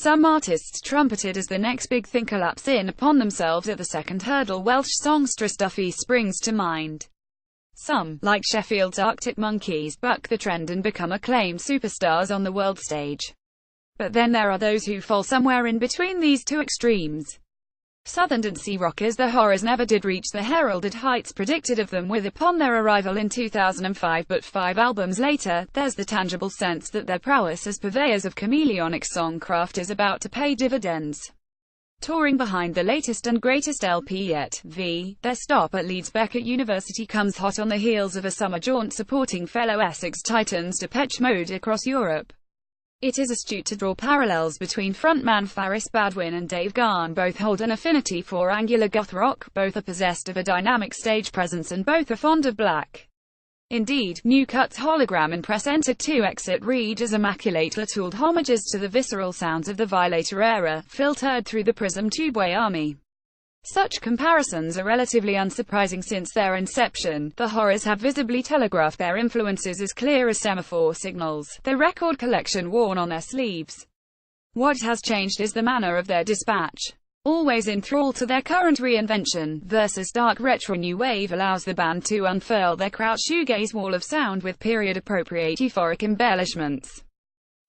Some artists trumpeted as the next big thing collapse in upon themselves at the second hurdle. Welsh songstress Duffy springs to mind. Some, like Sheffield's Arctic Monkeys, buck the trend and become acclaimed superstars on the world stage. But then there are those who fall somewhere in between these two extremes. Southern dancey rockers The Horrors never did reach the heralded heights predicted of them with upon their arrival in 2005, but 5 albums later, there's the tangible sense that their prowess as purveyors of chameleonic songcraft is about to pay dividends. Touring behind the latest and greatest LP yet, their stop at Leeds Beckett University comes hot on the heels of a summer jaunt supporting fellow Essex titans Depeche Mode across Europe. It is astute to draw parallels between frontman Faris Badwin and Dave Gahan. Both hold an affinity for angular goth rock, both are possessed of a dynamic stage presence, and both are fond of black. Indeed, New Cut's hologram and Press Enter to Exit read as immaculately tooled homages to the visceral sounds of the Violator era, filtered through the Prism Tubeway army. Such comparisons are relatively unsurprising since their inception. The Horrors have visibly telegraphed their influences as clear as semaphore signals, their record collection worn on their sleeves. What has changed is the manner of their dispatch. Always in thrall to their current reinvention, versus dark retro new wave allows the band to unfurl their kraut shoegaze wall of sound with period-appropriate euphoric embellishments.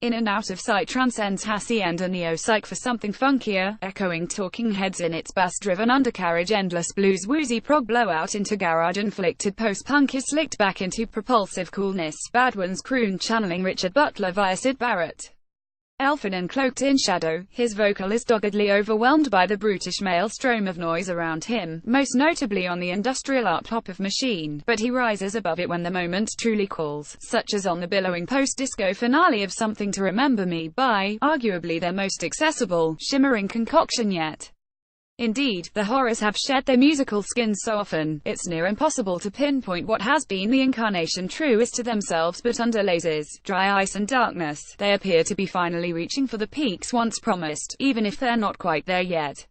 In and Out of Sight transcends hacienda neo-psych for something funkier, echoing Talking Heads in its bass-driven undercarriage. Endless blues woozy prog blowout into garage-inflicted post-punk is slicked back into propulsive coolness. Badwin's croon channeling Richard Butler via Syd Barrett. Elfin and cloaked in shadow, his vocal is doggedly overwhelmed by the brutish maelstrom of noise around him, most notably on the industrial art-pop of Machine, but he rises above it when the moment truly calls, such as on the billowing post-disco finale of Something to Remember Me by, arguably their most accessible, shimmering concoction yet. Indeed, the Horrors have shed their musical skins so often, it's near impossible to pinpoint what has been the incarnation truest to themselves, but under lasers, dry ice and darkness, they appear to be finally reaching for the peaks once promised, even if they're not quite there yet.